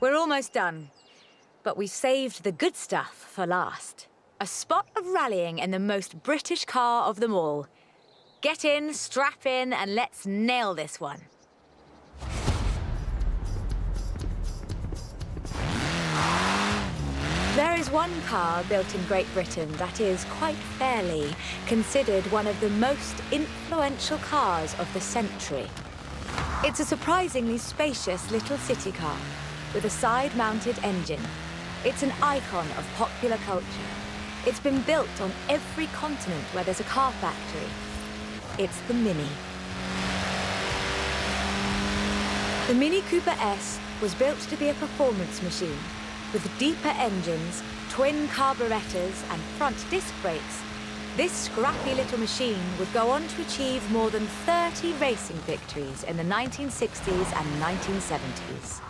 We're almost done, but we've saved the good stuff for last. A spot of rallying in the most British car of them all. Get in, strap in, and let's nail this one. There is one car built in Great Britain that is, quite fairly, considered one of the most influential cars of the century. It's a surprisingly spacious little city car with a side-mounted engine. It's an icon of popular culture. It's been built on every continent where there's a car factory. It's the Mini. The Mini Cooper S was built to be a performance machine. With deeper engines, twin carburetors and front disc brakes, this scrappy little machine would go on to achieve more than 30 racing victories in the 1960s and 1970s.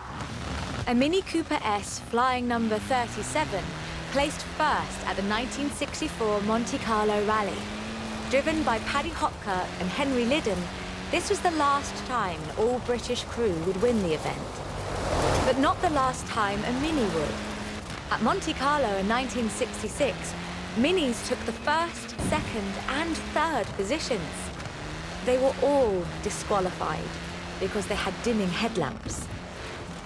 A Mini Cooper S flying number 37 placed first at the 1964 Monte Carlo Rally. Driven by Paddy Hopkirk and Henry Liddon, this was the last time an all-British crew would win the event. But not the last time a Mini would. At Monte Carlo in 1966, Minis took the first, second and third positions. They were all disqualified because they had dimming headlamps,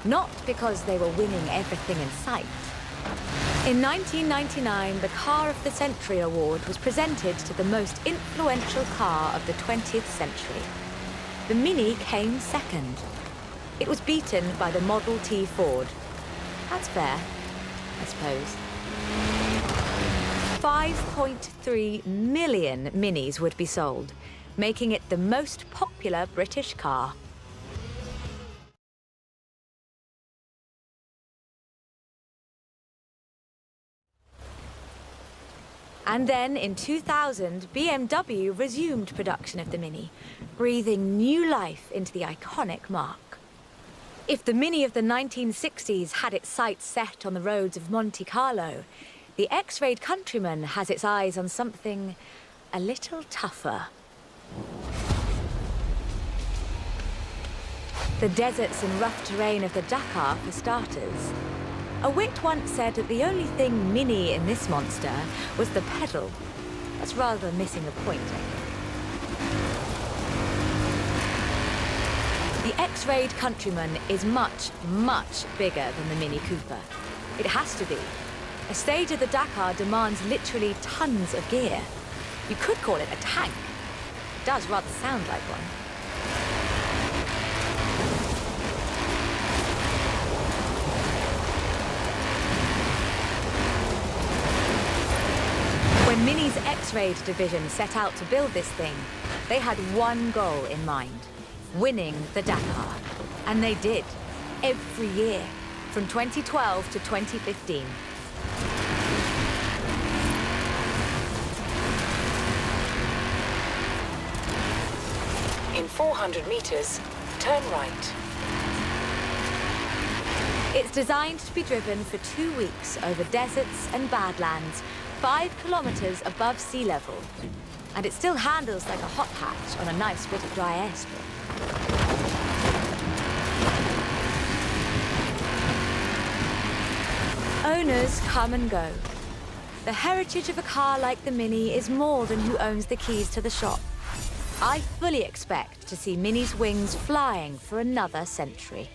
not because they were winning everything in sight. In 1999, the Car of the Century Award was presented to the most influential car of the 20th century. The Mini came second. It was beaten by the Model T Ford. That's fair, I suppose. 5.3 million Minis would be sold, making it the most popular British car. And then, in 2000, BMW resumed production of the Mini, breathing new life into the iconic marque. If the Mini of the 1960s had its sights set on the roads of Monte Carlo, the X-Rayed Countryman has its eyes on something a little tougher. The deserts and rough terrain of the Dakar, for starters. A wit once said that the only thing Mini in this monster was the pedal. That's rather missing the point, I think. The X-Rayed Countryman is much, much bigger than the Mini Cooper. It has to be. A stage of the Dakar demands literally tons of gear. You could call it a tank. It does rather sound like one. When Mini's X-Rayed division set out to build this thing, they had one goal in mind: winning the Dakar. And they did, every year, from 2012 to 2015. In 400 meters, turn right. It's designed to be driven for 2 weeks over deserts and badlands, 5 kilometers above sea level. And it still handles like a hot hatch on a nice bit of dry airstrip. Owners come and go. The heritage of a car like the Mini is more than who owns the keys to the shop. I fully expect to see Mini's wings flying for another century.